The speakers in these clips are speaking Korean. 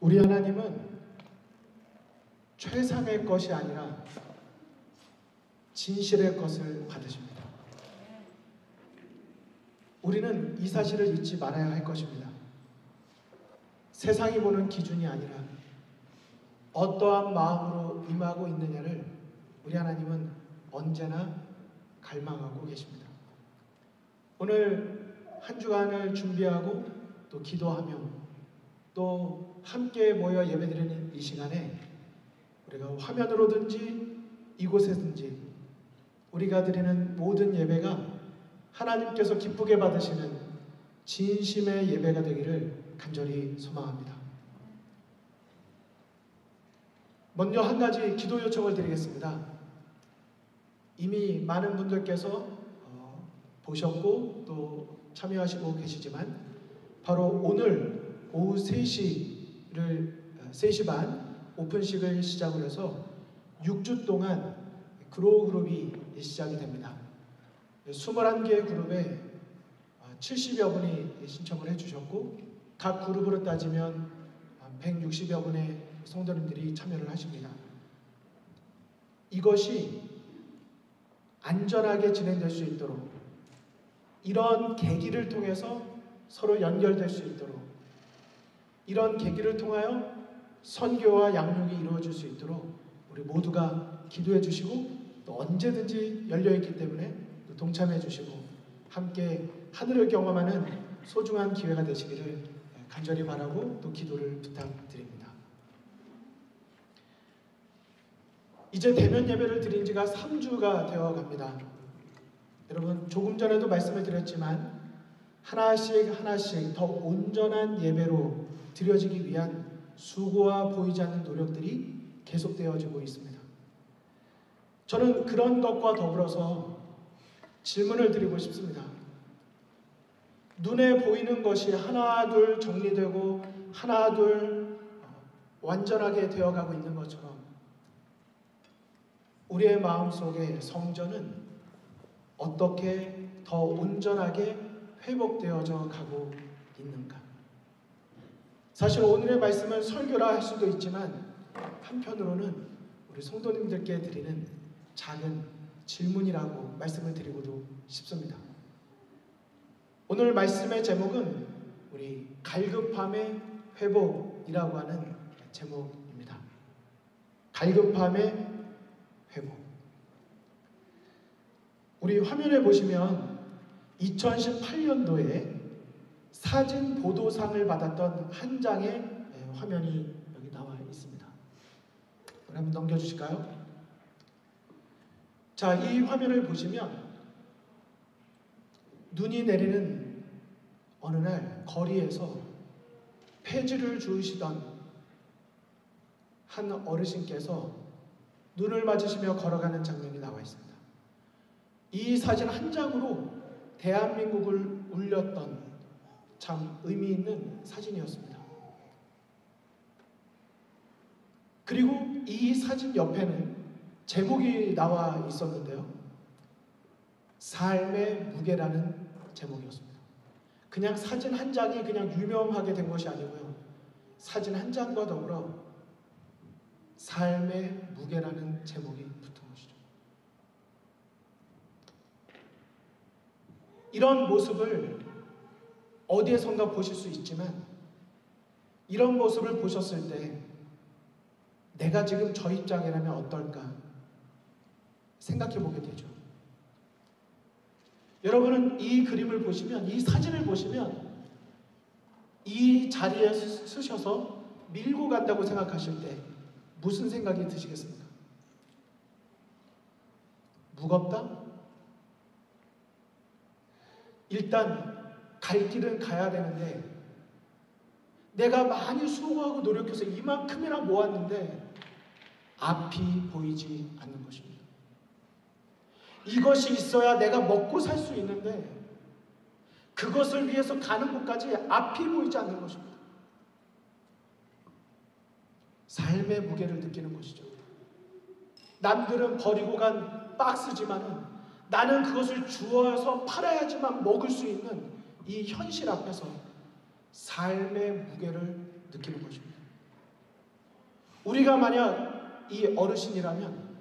우리 하나님은 최상의 것이 아니라 진실의 것을 받으십니다. 우리는 이 사실을 잊지 말아야 할 것입니다. 세상이 보는 기준이 아니라 어떠한 마음으로 임하고 있느냐를 우리 하나님은 언제나 갈망하고 계십니다. 오늘 한 주간을 준비하고 또 기도하며 또 함께 모여 예배드리는 이 시간에 우리가 화면으로든지 이곳에든지 우리가 드리는 모든 예배가 하나님께서 기쁘게 받으시는 진심의 예배가 되기를 간절히 소망합니다. 먼저 한 가지 기도 요청을 드리겠습니다. 이미 많은 분들께서 보셨고 또 참여하시고 계시지만 바로 오늘 오후 3시 반 오픈식을 시작으로 해서 6주 동안 그로우 그룹이 시작이 됩니다. 21개의 그룹에 70여 분이 신청을 해주셨고 각 그룹으로 따지면 160여 분의 성도님들이 참여를 하십니다. 이것이 안전하게 진행될 수 있도록 이런 계기를 통해서 서로 연결될 수 있도록 이런 계기를 통하여 선교와 양육이 이루어질 수 있도록 우리 모두가 기도해 주시고 또 언제든지 열려있기 때문에 또 동참해 주시고 함께 하늘을 경험하는 소중한 기회가 되시기를 간절히 바라고 또 기도를 부탁드립니다. 이제 대면 예배를 드린 지가 3주가 되어 갑니다. 여러분 조금 전에도 말씀을 드렸지만 하나씩 더 온전한 예배로 드려지기 위한 수고와 보이지 않는 노력들이 계속되어지고 있습니다. 저는 그런 것과 더불어서 질문을 드리고 싶습니다. 눈에 보이는 것이 하나 둘 정리되고 하나 둘 완전하게 되어가고 있는 것처럼 우리의 마음속에 성전은 어떻게 더 온전하게 회복되어져 가고 있는가? 사실 오늘의 말씀은 설교라 할 수도 있지만 한편으로는 우리 성도님들께 드리는 작은 질문이라고 말씀을 드리고도 싶습니다. 오늘 말씀의 제목은 우리 갈급함의 회복이라고 하는 제목입니다. 갈급함의 회복. 우리 화면에 보시면 2018년도에 사진 보도상을 받았던 한 장의 화면이 여기 나와 있습니다. 한번 넘겨주실까요? 자, 이 화면을 보시면 눈이 내리는 어느 날 거리에서 폐지를 주우시던 한 어르신께서 눈을 맞으시며 걸어가는 장면이 나와 있습니다. 이 사진 한 장으로 대한민국을 울렸던 참 의미 있는 사진이었습니다. 그리고 이 사진 옆에는 제목이 나와 있었는데요. 삶의 무게라는 제목이었습니다. 그냥 사진 한 장이 그냥 유명하게 된 것이 아니고요. 사진 한 장과 더불어 삶의 무게라는 제목이 붙은 것이죠. 이런 모습을 어디에선가 보실 수 있지만 이런 모습을 보셨을 때 내가 지금 저 입장이라면 어떨까 생각해 보게 되죠. 여러분은 이 그림을 보시면 이 사진을 보시면 이 자리에 서셔서 밀고 간다고 생각하실 때 무슨 생각이 드시겠습니까? 무겁다? 일단 갈 길은 가야 되는데 내가 많이 수고하고 노력해서 이만큼이나 모았는데 앞이 보이지 않는 것입니다. 이것이 있어야 내가 먹고 살 수 있는데 그것을 위해서 가는 곳까지 앞이 보이지 않는 것입니다. 삶의 무게를 느끼는 것이죠. 남들은 버리고 간 박스지만은 나는 그것을 주워서 팔아야지만 먹을 수 있는 이 현실 앞에서 삶의 무게를 느끼는 것입니다. 우리가 만약 이 어르신이라면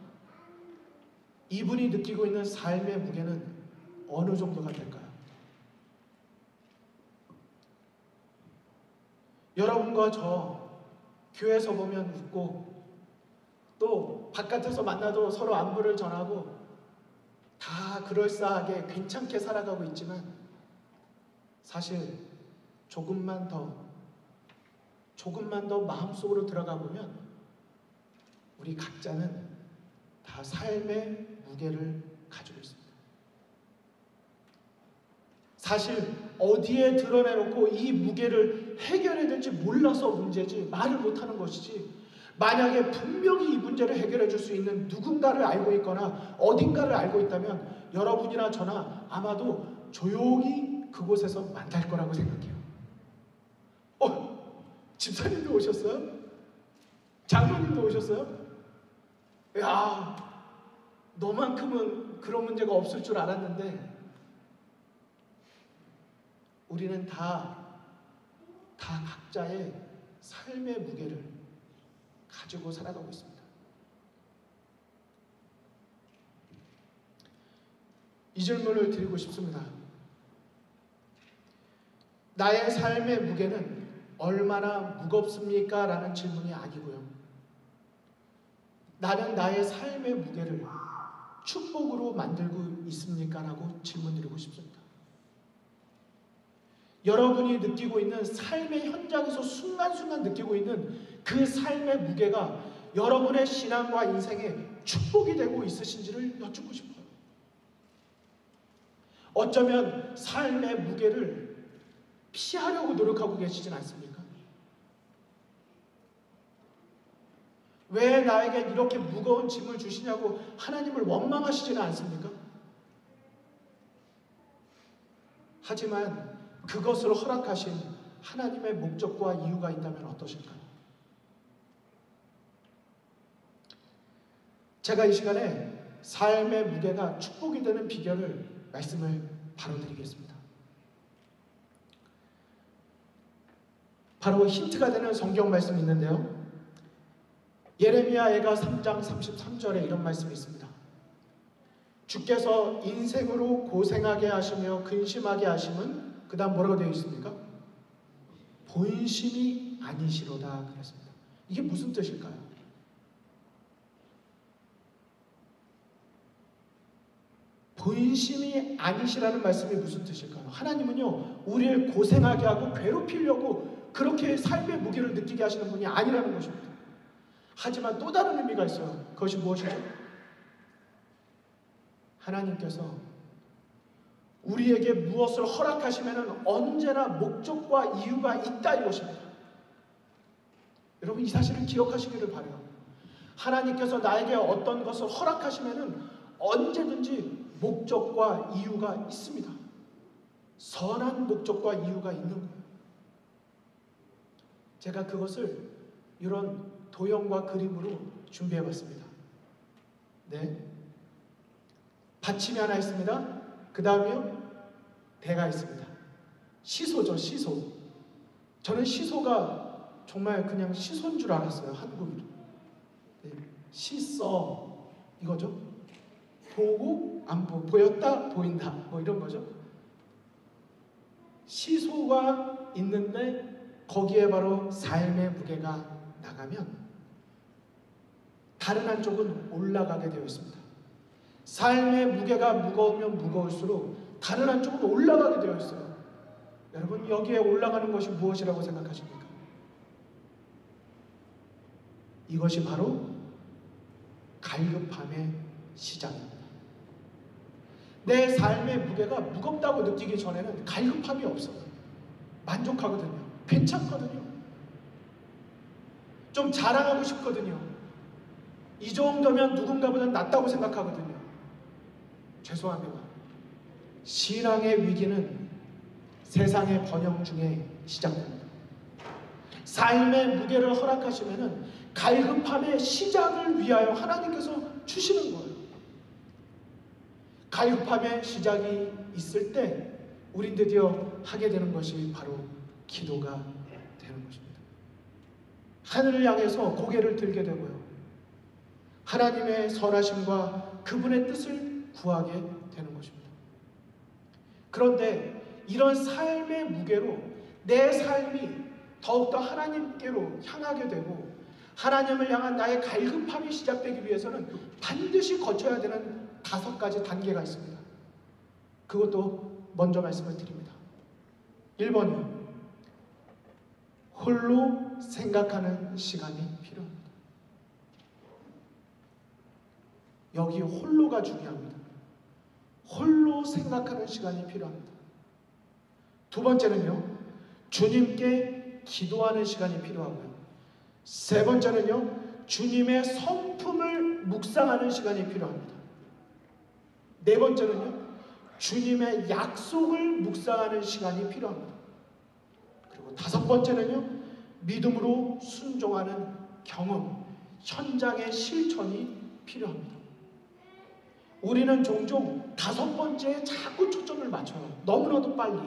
이분이 느끼고 있는 삶의 무게는 어느 정도가 될까요? 여러분과 저 교회에서 보면 웃고 또 바깥에서 만나도 서로 안부를 전하고 다 그럴싸하게 괜찮게 살아가고 있지만 사실 조금만 더 마음속으로 들어가 보면 우리 각자는 다 삶의 무게를 가지고 있습니다. 사실 어디에 드러내놓고 이 무게를 해결해야 될지 몰라서 문제지 말을 못하는 것이지, 만약에 분명히 이 문제를 해결해 줄 수 있는 누군가를 알고 있거나 어딘가를 알고 있다면 여러분이나 저나 아마도 조용히 그곳에서 만날 거라고 생각해요. 집사님도 오셨어요? 장로님도 오셨어요? 야, 너만큼은 그런 문제가 없을 줄 알았는데 우리는 다 각자의 삶의 무게를 가지고 살아가고 있습니다. 이 질문을 드리고 싶습니다. 나의 삶의 무게는 얼마나 무겁습니까? 라는 질문이 아니고요. 나는 나의 삶의 무게를 축복으로 만들고 있습니까? 라고 질문드리고 싶습니다. 여러분이 느끼고 있는 삶의 현장에서 순간순간 느끼고 있는 그 삶의 무게가 여러분의 신앙과 인생에 축복이 되고 있으신지를 여쭙고 싶어요. 어쩌면 삶의 무게를 피하려고 노력하고 계시진 않습니까? 왜 나에게 이렇게 무거운 짐을 주시냐고 하나님을 원망하시지는 않습니까? 하지만 그것을 허락하신 하나님의 목적과 이유가 있다면 어떠실까요? 제가 이 시간에 삶의 무게가 축복이 되는 비결을 말씀을 바로 드리겠습니다. 바로 힌트가 되는 성경 말씀이 있는데요. 예레미야애가 3장 33절에 이런 말씀이 있습니다. 주께서 인생으로 고생하게 하시며 근심하게 하심은 그 다음 뭐라고 되어 있습니까? 본심이 아니시로다 그랬습니다. 이게 무슨 뜻일까요? 본심이 아니시라는 말씀이 무슨 뜻일까요? 하나님은요, 우리를 고생하게 하고 괴롭히려고 그렇게 삶의 무게를 느끼게 하시는 분이 아니라는 것입니다. 하지만 또 다른 의미가 있어요. 그것이 무엇이죠? 하나님께서 우리에게 무엇을 허락하시면 언제나 목적과 이유가 있다 이것입니다. 여러분 이 사실을 기억하시기를 바라요. 하나님께서 나에게 어떤 것을 허락하시면 언제든지 목적과 이유가 있습니다. 선한 목적과 이유가 있는 거예요. 제가 그것을 이런 도형과 그림으로 준비해봤습니다. 네, 받침이 하나 있습니다. 그 다음에요, 대가 있습니다. 시소죠, 시소. 저는 시소가 정말 그냥 시소인 줄 알았어요, 한국으로. 네, 시써 이거죠. 보고 안 보였다 보인다 뭐 이런 거죠. 시소가 있는데 거기에 바로 삶의 무게가 나가면 다른 한쪽은 올라가게 되어 있습니다. 삶의 무게가 무거우면 무거울수록 다른 한쪽은 올라가게 되어 있어요. 여러분 여기에 올라가는 것이 무엇이라고 생각하십니까? 이것이 바로 갈급함의 시작입니다. 내 삶의 무게가 무겁다고 느끼기 전에는 갈급함이 없어요. 만족하거든요. 괜찮거든요. 좀 자랑하고 싶거든요. 이 정도면 누군가보다 낫다고 생각하거든요. 죄송합니다. 신앙의 위기는 세상의 번영 중에 시작됩니다. 삶의 무게를 허락하시면 갈급함의 시작을 위하여 하나님께서 주시는 거예요. 갈급함의 시작이 있을 때 우린 드디어 하게 되는 것이 바로 기도가 되는 것입니다. 하늘을 향해서 고개를 들게 되고요. 하나님의 선하심과 그분의 뜻을 구하게 되는 것입니다. 그런데 이런 삶의 무게로 내 삶이 더욱더 하나님께로 향하게 되고 하나님을 향한 나의 갈급함이 시작되기 위해서는 반드시 거쳐야 되는 5가지 단계가 있습니다. 그것도 먼저 말씀을 드립니다. 1번이 홀로 생각하는 시간이 필요합니다. 여기 홀로가 중요합니다. 홀로 생각하는 시간이 필요합니다. 2번째는요, 주님께 기도하는 시간이 필요하고요. 3번째는요, 주님의 성품을 묵상하는 시간이 필요합니다. 4번째는요, 주님의 약속을 묵상하는 시간이 필요합니다. 그리고 5번째는요, 믿음으로 순종하는 경험, 현장의 실천이 필요합니다. 우리는 종종 5번째에 자꾸 초점을 맞춰요. 너무나도 빨리.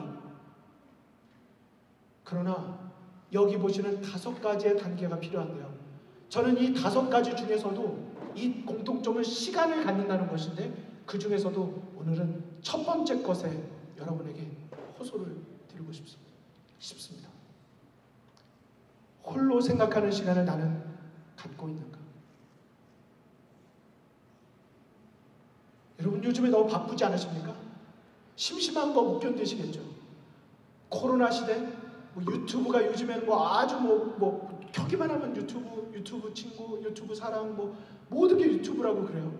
그러나 여기 보시는 5가지의 단계가 필요한데요. 저는 이 5가지 중에서도 이 공통점은 시간을 갖는다는 것인데 그 중에서도 오늘은 첫 번째 것에 여러분에게 호소를 드리고 싶습니다. 홀로 생각하는 시간을 나는 갖고 있는가? 여러분 요즘에 너무 바쁘지 않으십니까? 심심한 거 못 견디시겠죠? 코로나 시대, 유튜브가 요즘에는 아주 켜기만 하면 유튜브 친구, 유튜브 사랑, 모든 게 유튜브라고 그래요.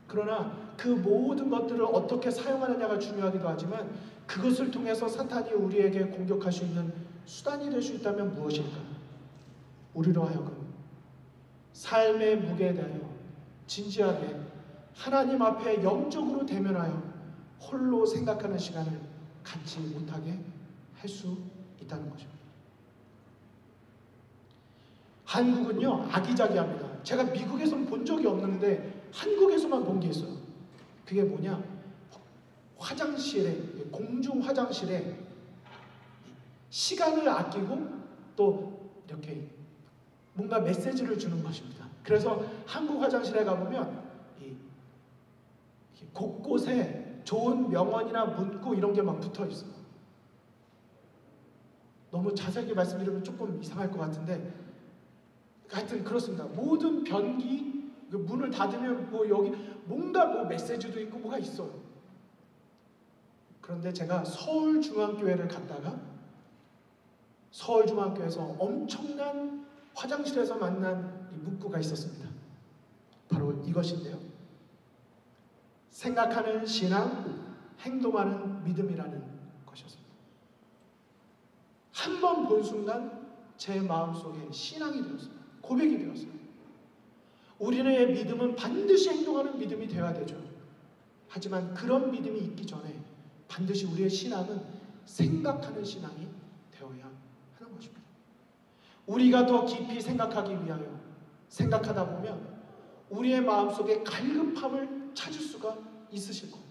그러나 그 모든 것들을 어떻게 사용하느냐가 중요하기도 하지만 그것을 통해서 사탄이 우리에게 공격할 수 있는 수단이 될 수 있다면 무엇일까? 우리로 하여금 삶의 무게에 대하여 진지하게 하나님 앞에 영적으로 대면하여 홀로 생각하는 시간을 갖지 못하게 할 수 있다는 것입니다. 한국은요, 아기자기합니다. 제가 미국에서는 본 적이 없는데 한국에서만 본 게 있어요. 그게 뭐냐? 화장실에, 공중 화장실에 시간을 아끼고 또 이렇게 뭔가 메시지를 주는 것입니다. 그래서 한국 화장실에 가보면 곳곳에 좋은 명언이나 문구 이런 게 막 붙어 있어요. 너무 자세하게 말씀드리면 조금 이상할 것 같은데 하여튼 그렇습니다. 모든 변기 문을 닫으면 여기 뭔가 메시지도 있고 뭐가 있어요. 그런데 제가 서울중앙교회를 갔다가 서울중앙교회에서 엄청난 화장실에서 만난 이 문구가 있었습니다. 바로 이것인데요. 생각하는 신앙, 행동하는 믿음이라는 것이었습니다. 한 번 본 순간 제 마음속에 신앙이 되었어요. 고백이 되었어요. 우리의 믿음은 반드시 행동하는 믿음이 되어야 되죠. 하지만 그런 믿음이 있기 전에 반드시 우리의 신앙은 생각하는 신앙이 되어야 하는 것입니다. 우리가 더 깊이 생각하기 위하여 생각하다 보면 우리의 마음속에 갈급함을 찾을 수가 있으실 거예요.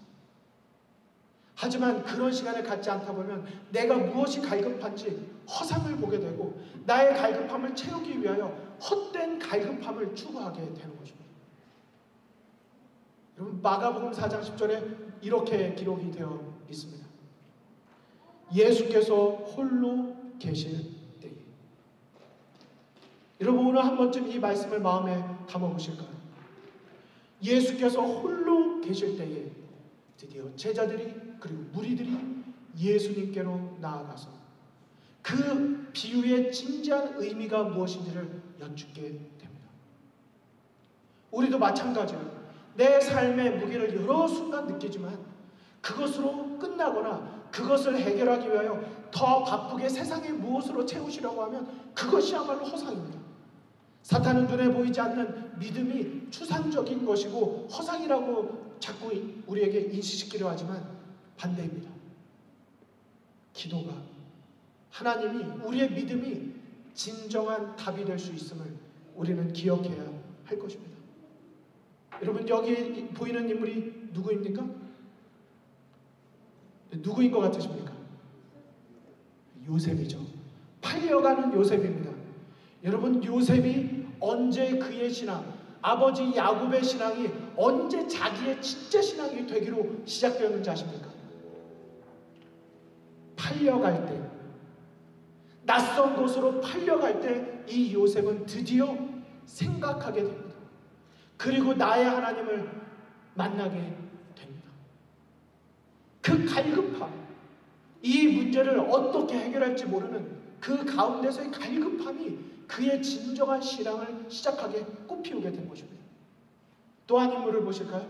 하지만 그런 시간을 갖지 않다 보면 내가 무엇이 갈급한지 허상을 보게 되고 나의 갈급함을 채우기 위하여 헛된 갈급함을 추구하게 되는 것입니다. 여러분 마가복음 4장 10절에 이렇게 기록이 되어 있습니다. 예수께서 홀로 계실 때에. 여러분 오늘 한 번쯤 이 말씀을 마음에 담아보실까요? 예수께서 홀로 계실 때에 드디어 제자들이 그리고 무리들이 예수님께로 나아가서 그 비유의 진지한 의미가 무엇인지를 여쭙게 됩니다. 우리도 마찬가지로 내 삶의 무게를 여러 순간 느끼지만 그것으로 끝나거나 그것을 해결하기 위하여 더 바쁘게 세상의 무엇으로 채우시려고 하면 그것이야말로 허상입니다. 사탄은 눈에 보이지 않는 믿음이 추상적인 것이고 허상이라고 자꾸 우리에게 인식시키려 하지만 반대입니다. 기도가 하나님이 우리의 믿음이 진정한 답이 될 수 있음을 우리는 기억해야 할 것입니다. 여러분 여기 보이는 인물이 누구입니까? 누구인 것 같으십니까? 요셉이죠. 팔려가는 요셉입니다. 여러분, 요셉이 언제 그의 신앙, 아버지 야곱의 신앙이 언제 자기의 진짜 신앙이 되기로 시작되었는지 아십니까? 팔려갈 때, 낯선 곳으로 팔려갈 때 이 요셉은 드디어 생각하게 됩니다. 그리고 나의 하나님을 만나게 됩니다. 그 갈급함, 이 문제를 어떻게 해결할지 모르는 그 가운데서의 갈급함이 그의 진정한 신앙을 시작하게 꽃피우게 된 것입니다. 또 한 인물을 보실까요?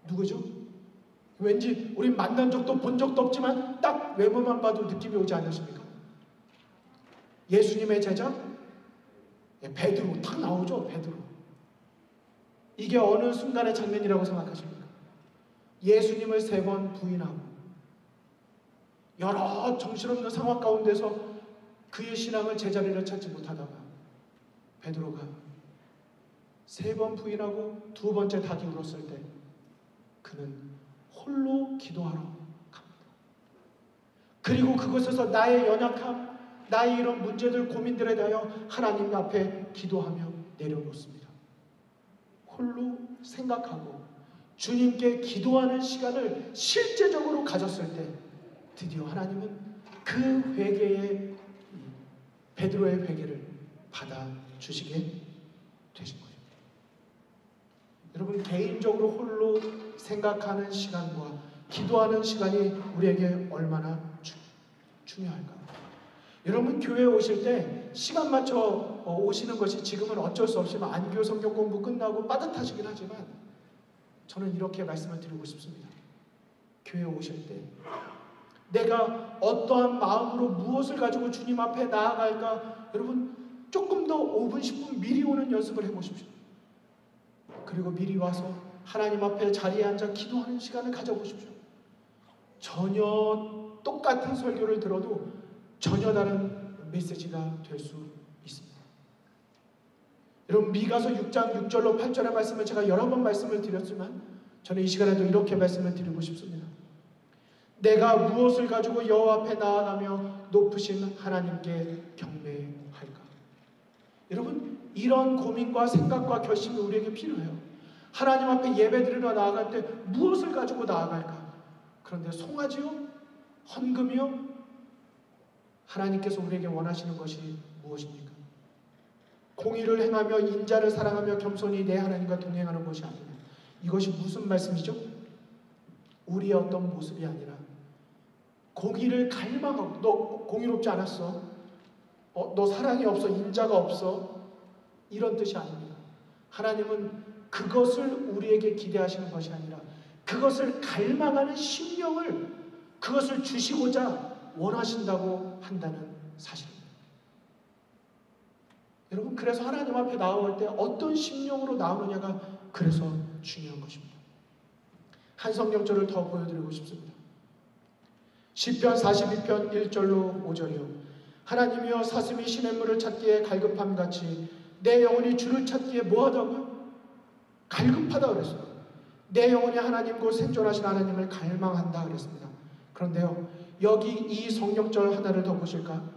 누구죠? 왠지 우리 만난 적도 본 적도 없지만 딱 외모만 봐도 느낌이 오지 않으십니까? 예수님의 제자 베드로 딱 나오죠. 베드로. 이게 어느 순간의 장면이라고 생각하십니까? 예수님을 3번 부인하고 여러 정신없는 상황 가운데서 그의 신앙을 제자리를 찾지 못하다가 베드로가 3번 부인하고 2번째 닭이 울었을 때 그는 홀로 기도하러 갑니다. 그리고 그곳에서 나의 연약함, 나의 이런 문제들, 고민들에 대하여 하나님 앞에 기도하며 내려놓습니다. 홀로 생각하고 주님께 기도하는 시간을 실제적으로 가졌을 때 드디어 하나님은 그 회개의, 베드로의 회개를 받아주시게 되신 거예요. 여러분, 개인적으로 홀로 생각하는 시간과 기도하는 시간이 우리에게 얼마나 중요할까? 여러분, 교회에 오실 때 시간 맞춰 오시는 것이 지금은 어쩔 수 없지만 안교 성경 공부 끝나고 빠듯하시긴 하지만 저는 이렇게 말씀을 드리고 싶습니다. 교회에 오실 때 내가 어떠한 마음으로 무엇을 가지고 주님 앞에 나아갈까? 여러분, 조금 더 5분, 10분 미리 오는 연습을 해보십시오. 그리고 미리 와서 하나님 앞에 자리에 앉아 기도하는 시간을 가져보십시오. 전혀 똑같은 설교를 들어도 전혀 다른 메시지가 될 수 있습니다. 여러분, 미가서 6장 6절로 8절의 말씀을 제가 여러 번 말씀을 드렸지만 저는 이 시간에도 이렇게 말씀을 드리고 싶습니다. 내가 무엇을 가지고 여호와 앞에 나아가며 높으신 하나님께 경배할까? 여러분, 이런 고민과 생각과 결심이 우리에게 필요해요. 하나님 앞에 예배드리러 나아갈 때 무엇을 가지고 나아갈까? 그런데 송아지요? 헌금이요? 하나님께서 우리에게 원하시는 것이 무엇입니까? 공의를 행하며 인자를 사랑하며 겸손히 내 하나님과 동행하는 것이 아니라, 이것이 무슨 말씀이죠? 우리의 어떤 모습이 아니라 공의를 갈망하고, 너 공의롭지 않았어, 너 사랑이 없어, 인자가 없어, 이런 뜻이 아닙니다. 하나님은 그것을 우리에게 기대하시는 것이 아니라 그것을 갈망하는 심령을, 그것을 주시고자 원하신다고 한다는 사실입니다. 여러분, 그래서 하나님 앞에 나올 때 어떤 심령으로 나오느냐가 그래서 중요한 것입니다. 한 성경절을 더 보여드리고 싶습니다. 시편 42편 1절로 5절이요. 하나님이여, 사슴이 시냇물을 찾기에 갈급함같이 내 영혼이 주를 찾기에 뭐하다고요? 갈급하다 그랬어요. 내 영혼이 하나님 곧 생존하신 하나님을 갈망한다 그랬습니다. 그런데요, 여기 이 성경절 하나를 더 보실까?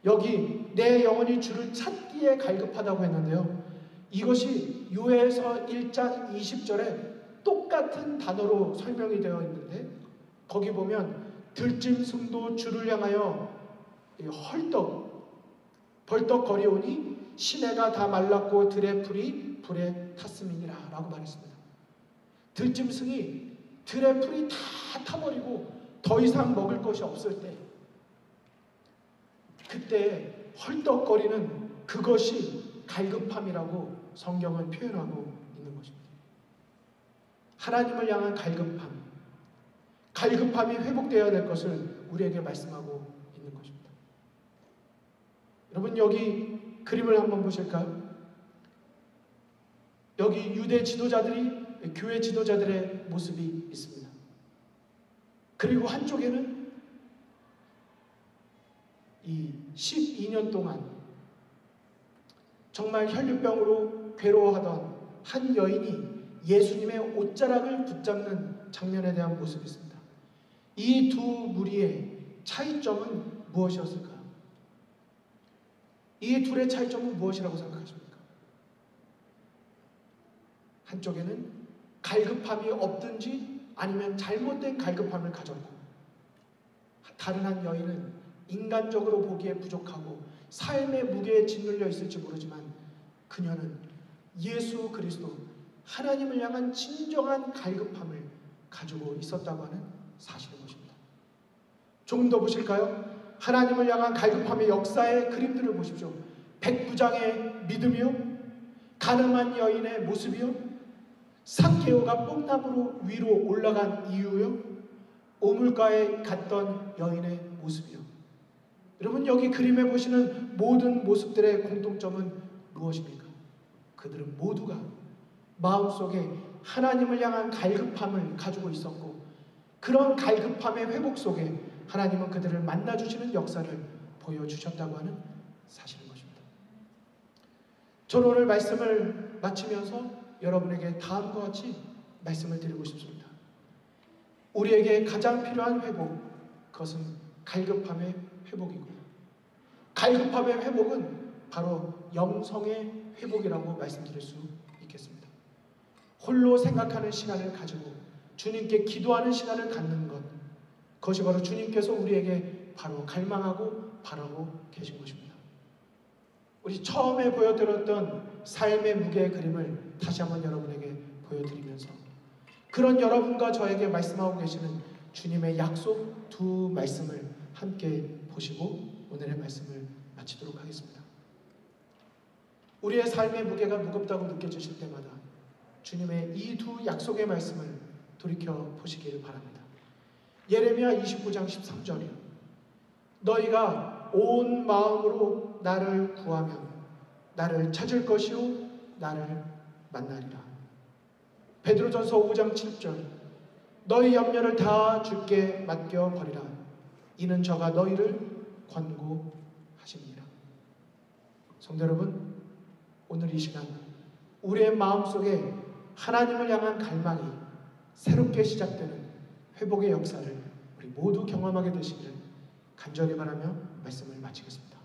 여기 내 영혼이 주를 찾기에 갈급하다고 했는데요, 이것이 요엘서 1장 20절에 똑같은 단어로 설명이 되어 있는데, 거기 보면 들짐승도 주를 향하여 벌떡거리오니 시내가 다 말랐고 들의 풀이 불에 탔음이니라 라고 말했습니다. 들짐승이 들의 풀이 다 타버리고 더 이상 먹을 것이 없을 때, 그때 헐떡거리는 그것이 갈급함이라고 성경은 표현하고 있는 것입니다. 하나님을 향한 갈급함이 회복되어야 될 것을 우리에게 말씀하고 있는 것입니다. 여러분, 여기 그림을 한번 보실까요? 여기 유대 지도자들이, 교회 지도자들의 모습이 있습니다. 그리고 한쪽에는 이 12년 동안 정말 혈류병으로 괴로워하던 한 여인이 예수님의 옷자락을 붙잡는 장면에 대한 모습이 있습니다. 이 두 무리의 차이점은 무엇이었을까요? 이 둘의 차이점은 무엇이라고 생각하십니까? 한쪽에는 갈급함이 없든지 아니면 잘못된 갈급함을 가졌고, 다른 한 여인은 인간적으로 보기에 부족하고 삶의 무게에 짓눌려 있을지 모르지만 그녀는 예수 그리스도 하나님을 향한 진정한 갈급함을 가지고 있었다고 하는 사실인 것입니다. 조금 더 보실까요? 하나님을 향한 갈급함의 역사의 그림들을 보십시오. 백부장의 믿음이요, 가늠한 여인의 모습이요, 삭개오가 뽕나무로 위로 올라간 이유요, 오물가에 갔던 여인의 모습이요. 여러분, 여기 그림에 보시는 모든 모습들의 공통점은 무엇입니까? 그들은 모두가 마음속에 하나님을 향한 갈급함을 가지고 있었고, 그런 갈급함의 회복 속에 하나님은 그들을 만나주시는 역사를 보여주셨다고 하는 사실인 것입니다. 저는 오늘 말씀을 마치면서 여러분에게 다음과 같이 말씀을 드리고 싶습니다. 우리에게 가장 필요한 회복, 그것은 갈급함의 회복이고, 갈급함의 회복은 바로 영성의 회복이라고 말씀드릴 수 있겠습니다. 홀로 생각하는 시간을 가지고 주님께 기도하는 시간을 갖는 것, 그것이 바로 주님께서 우리에게 바로 갈망하고 바라고 계신 것입니다. 우리 처음에 보여드렸던 삶의 무게의 그림을 다시 한번 여러분에게 보여드리면서, 그런 여러분과 저에게 말씀하고 계시는 주님의 약속 두 말씀을 함께 보시고 오늘의 말씀을 마치도록 하겠습니다. 우리의 삶의 무게가 무겁다고 느껴지실 때마다 주님의 이 두 약속의 말씀을 돌이켜 보시기를 바랍니다. 예레미야 29장 13절이요. 너희가 온 마음으로 나를 구하면 나를 찾을 것이요 나를 만나리라. 베드로전서 5장 7절. 너희 염려를 다 주께 맡겨버리라. 이는 저가 너희를 권고하십니다. 성도 여러분, 오늘 이 시간 우리의 마음속에 하나님을 향한 갈망이 새롭게 시작되는 회복의 역사를 우리 모두 경험하게 되시기를 간절히 바라며 말씀을 마치겠습니다.